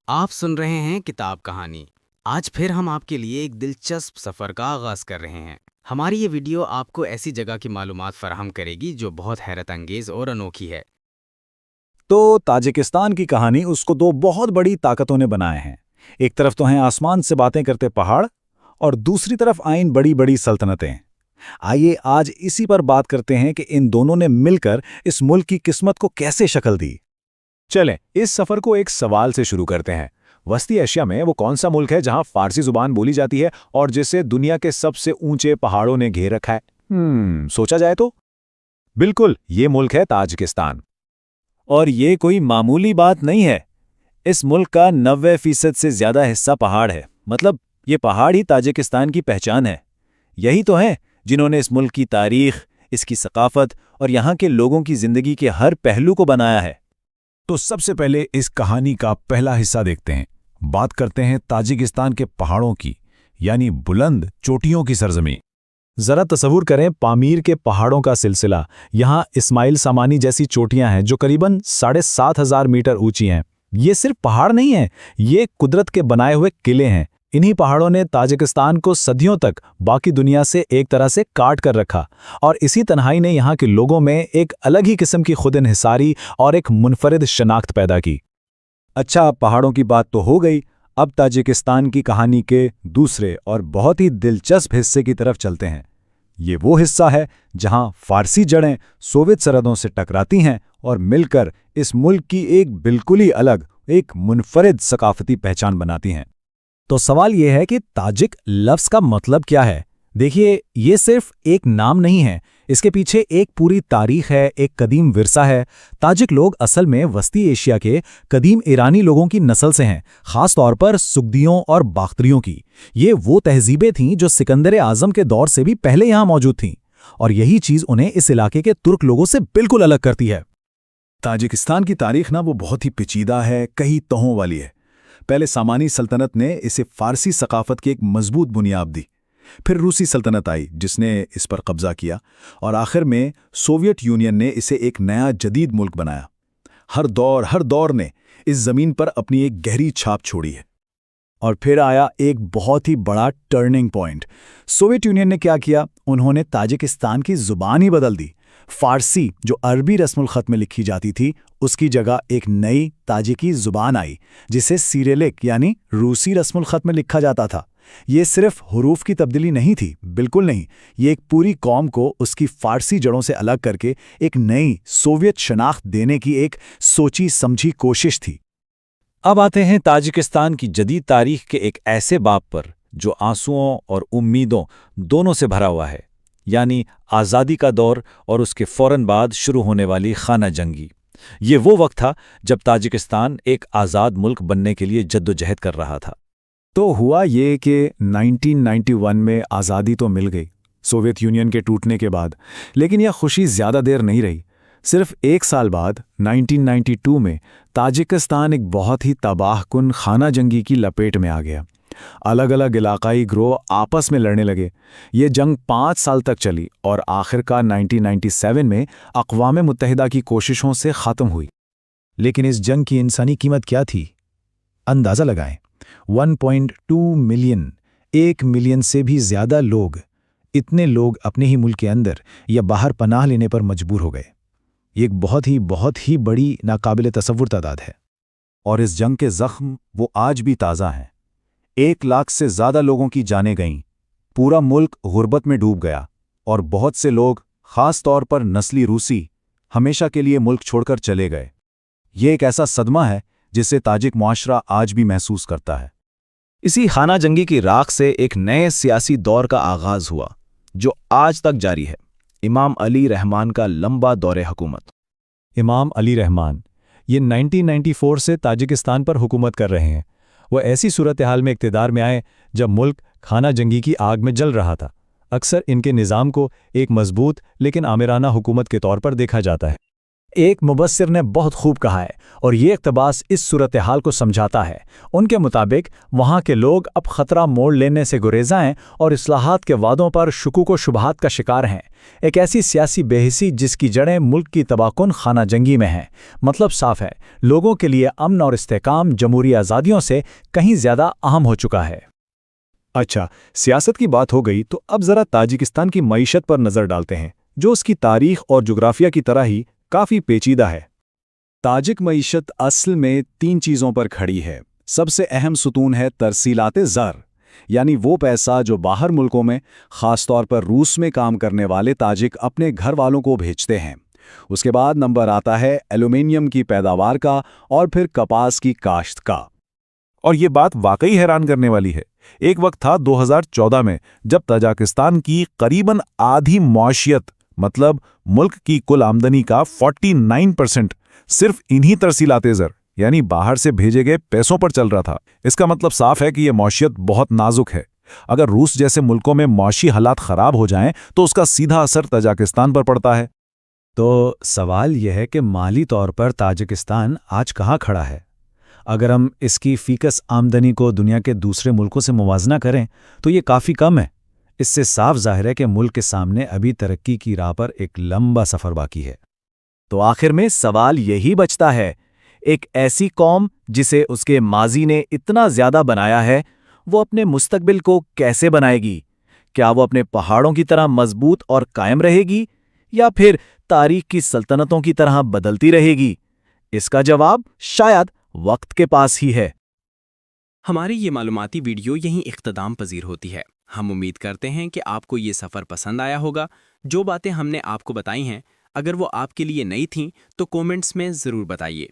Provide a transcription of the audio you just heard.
آپ سن رہے ہیں کتاب کہانی۔ آج پھر ہم آپ کے لیے ایک دلچسپ سفر کا آغاز کر رہے ہیں۔ ہماری یہ ویڈیو آپ کو ایسی جگہ کی معلومات فراہم کرے گی جو بہت حیرت انگیز اور انوکھی ہے۔ تو تاجکستان کی کہانی اس کو دو بہت بڑی طاقتوں نے بنائے ہیں۔ ایک طرف تو ہیں آسمان سے باتیں کرتے پہاڑ، اور دوسری طرف آئیں بڑی بڑی سلطنتیں۔ آئیے آج اسی پر بات کرتے ہیں کہ ان دونوں نے مل کر اس ملک کی قسمت کو کیسے شکل دی۔ چلیں اس سفر کو ایک سوال سے شروع کرتے ہیں۔ وسطی ایشیا میں وہ کون سا ملک ہے جہاں فارسی زبان بولی جاتی ہے اور جسے دنیا کے سب سے اونچے پہاڑوں نے گھیر رکھا ہے؟ سوچا جائے تو بالکل یہ ملک ہے تاجکستان۔ اور یہ کوئی معمولی بات نہیں ہے۔ اس ملک کا 90% سے زیادہ حصہ پہاڑ ہے، مطلب یہ پہاڑ ہی تاجکستان کی پہچان ہے۔ یہی تو ہیں جنہوں نے اس ملک کی تاریخ، اس کی ثقافت اور یہاں کے لوگوں کی زندگی کے ہر پہلو کو بنایا ہے۔ تو سب سے پہلے اس کہانی کا پہلا حصہ دیکھتے ہیں۔ بات کرتے ہیں تاجکستان کے پہاڑوں کی، یعنی بلند چوٹیوں کی سرزمین۔ ذرا تصور کریں پامیر کے پہاڑوں کا سلسلہ۔ یہاں اسماعیل سامانی جیسی چوٹیاں ہیں جو قریباً 7,500 میٹر اونچی ہیں۔ یہ صرف پہاڑ نہیں ہیں، یہ قدرت کے بنائے ہوئے قلعے ہیں۔ انہی پہاڑوں نے تاجکستان کو صدیوں تک باقی دنیا سے ایک طرح سے کاٹ کر رکھا، اور اسی تنہائی نے یہاں کے لوگوں میں ایک الگ ہی قسم کی خود انحصاری اور ایک منفرد شناخت پیدا کی۔ اچھا، پہاڑوں کی بات تو ہو گئی، اب تاجکستان کی کہانی کے دوسرے اور بہت ہی دلچسپ حصے کی طرف چلتے ہیں۔ یہ وہ حصہ ہے جہاں فارسی جڑیں سوویت سرحدوں سے ٹکراتی ہیں اور مل کر اس ملک کی ایک بالکل ہی الگ، ایک منفرد ثقافتی پہچان بناتی ہیں۔ تو سوال یہ ہے کہ تاجک لفظ کا مطلب کیا ہے؟ دیکھیے، یہ صرف ایک نام نہیں ہے، اس کے پیچھے ایک پوری تاریخ ہے، ایک قدیم ورثہ ہے۔ تاجک لوگ اصل میں وسطی ایشیا کے قدیم ایرانی لوگوں کی نسل سے ہیں، خاص طور پر سگدیوں اور باختریوں کی۔ یہ وہ تہذیبیں تھیں جو سکندر اعظم کے دور سے بھی پہلے یہاں موجود تھیں، اور یہی چیز انہیں اس علاقے کے ترک لوگوں سے بالکل الگ کرتی ہے۔ تاجکستان کی تاریخ وہ بہت ہی پیچیدہ ہے، کئی تہوں والی ہے۔ پہلے سامانی سلطنت نے اسے فارسی ثقافت کی ایک مضبوط بنیاد دی، پھر روسی سلطنت آئی جس نے اس پر قبضہ کیا، اور آخر میں سوویت یونین نے اسے ایک نیا جدید ملک بنایا۔ ہر دور نے اس زمین پر اپنی ایک گہری چھاپ چھوڑی ہے۔ اور پھر آیا ایک بہت ہی بڑا ٹرننگ پوائنٹ۔ سوویت یونین نے کیا کیا؟ انہوں نے تاجکستان کی زبان ہی بدل دی۔ فارسی جو عربی رسم الخط میں لکھی جاتی تھی، اس کی جگہ ایک نئی تاجکی زبان آئی جسے سیریلک یعنی روسی رسم الخط میں لکھا جاتا تھا۔ یہ صرف حروف کی تبدیلی نہیں تھی، بالکل نہیں، یہ ایک پوری قوم کو اس کی فارسی جڑوں سے الگ کر کے ایک نئی سوویت شناخت دینے کی ایک سوچی سمجھی کوشش تھی۔ اب آتے ہیں تاجکستان کی جدید تاریخ کے ایک ایسے باب پر جو آنسوؤں اور امیدوں دونوں سے بھرا ہوا ہے، یعنی آزادی کا دور اور اس کے فوراً بعد شروع ہونے والی خانہ جنگی۔ یہ وہ وقت تھا جب تاجکستان ایک آزاد ملک بننے کے لیے جدوجہد کر رہا تھا۔ تو ہوا یہ کہ 1991 میں آزادی تو مل گئی سوویت یونین کے ٹوٹنے کے بعد، لیکن یہ خوشی زیادہ دیر نہیں رہی۔ صرف ایک سال بعد 1992 میں تاجکستان ایک بہت ہی تباہ کن خانہ جنگی کی لپیٹ میں آ گیا۔ الگ الگ علاقائی گروہ آپس میں لڑنے لگے۔ یہ جنگ 5 سال تک چلی اور آخرکار 1997 میں اقوام متحدہ کی کوششوں سے ختم ہوئی۔ لیکن اس جنگ کی انسانی قیمت کیا تھی؟ اندازہ لگائیں، 1.2 ملین، 1 ملین سے بھی زیادہ لوگ، اتنے لوگ اپنے ہی ملک کے اندر یا باہر پناہ لینے پر مجبور ہو گئے۔ یہ ایک بہت ہی بڑی ناقابل تصور تعداد ہے۔ اور اس جنگ کے زخم وہ آج بھی تازہ ہیں۔ 1 لاکھ سے زیادہ لوگوں کی جانیں گئیں، پورا ملک غربت میں ڈوب گیا، اور بہت سے لوگ، خاص طور پر نسلی روسی، ہمیشہ کے لیے ملک چھوڑ کر چلے گئے۔ یہ ایک ایسا صدمہ ہے جسے تاجک معاشرہ آج بھی محسوس کرتا ہے۔ اسی خانہ جنگی کی راکھ سے ایک نئے سیاسی دور کا آغاز ہوا جو آج تک جاری ہے، امام علی رحمان کا لمبا دور حکومت۔ امام علی رحمان یہ 1994 سے تاجکستان پر حکومت کر رہے ہیں۔ وہ ایسی صورتحال میں اقتدار میں آئے جب ملک خانہ جنگی کی آگ میں جل رہا تھا۔ اکثر ان کے نظام کو ایک مضبوط لیکن آمرانہ حکومت کے طور پر دیکھا جاتا ہے۔ ایک مبصر نے بہت خوب کہا ہے اور یہ اقتباس اس صورتحال کو سمجھاتا ہے۔ ان کے مطابق وہاں کے لوگ اب خطرہ موڑ لینے سے گریزاں ہیں اور اصلاحات کے وعدوں پر شکوک و شبہات کا شکار ہیں۔ ایک ایسی سیاسی بے حسی جس کی جڑیں ملک کی تباہ کن خانہ جنگی میں ہیں۔ مطلب صاف ہے، لوگوں کے لیے امن اور استحکام جمہوری آزادیوں سے کہیں زیادہ اہم ہو چکا ہے۔ اچھا، سیاست کی بات ہو گئی تو اب ذرا تاجکستان کی معیشت پر نظر ڈالتے ہیں، جو اس کی تاریخ اور جغرافیہ کی طرح ہی کافی پیچیدہ ہے۔ تاجک معیشت اصل میں 3 چیزوں پر کھڑی ہے۔ سب سے اہم ستون ہے ترسیلات زر، یعنی وہ پیسہ جو باہر ملکوں میں، خاص طور پر روس میں کام کرنے والے تاجک اپنے گھر والوں کو بھیجتے ہیں۔ اس کے بعد نمبر آتا ہے ایلومینیم کی پیداوار کا اور پھر کپاس کی کاشت کا۔ اور یہ بات واقعی حیران کرنے والی ہے۔ ایک وقت تھا 2014 میں جب تاجکستان کی قریباً آدھی معاشیت، مطلب ملک کی کل آمدنی کا 49% صرف انہی ترسیلات زر یعنی باہر سے بھیجے گئے پیسوں پر چل رہا تھا۔ اس کا مطلب صاف ہے کہ یہ معیشت بہت نازک ہے۔ اگر روس جیسے ملکوں میں معاشی حالات خراب ہو جائیں تو اس کا سیدھا اثر تاجکستان پر پڑتا ہے۔ تو سوال یہ ہے کہ مالی طور پر تاجکستان آج کہاں کھڑا ہے؟ اگر ہم اس کی فیکس آمدنی کو دنیا کے دوسرے ملکوں سے موازنہ کریں تو یہ کافی کم ہے۔ اس سے صاف ظاہر ہے کہ ملک کے سامنے ابھی ترقی کی راہ پر ایک لمبا سفر باقی ہے۔ تو آخر میں سوال یہی بچتا ہے، ایک ایسی قوم جسے اس کے ماضی نے اتنا زیادہ بنایا ہے، وہ اپنے مستقبل کو کیسے بنائے گی؟ کیا وہ اپنے پہاڑوں کی طرح مضبوط اور قائم رہے گی یا پھر تاریخ کی سلطنتوں کی طرح بدلتی رہے گی؟ اس کا جواب شاید وقت کے پاس ہی ہے۔ ہماری یہ معلوماتی ویڈیو یہیں اختتام پذیر ہوتی ہے۔ ہم امید کرتے ہیں کہ آپ کو یہ سفر پسند آیا ہوگا۔ جو باتیں ہم نے آپ کو بتائی ہیں، اگر وہ آپ کے لیے نئی تھیں تو کومنٹس میں ضرور بتائیے۔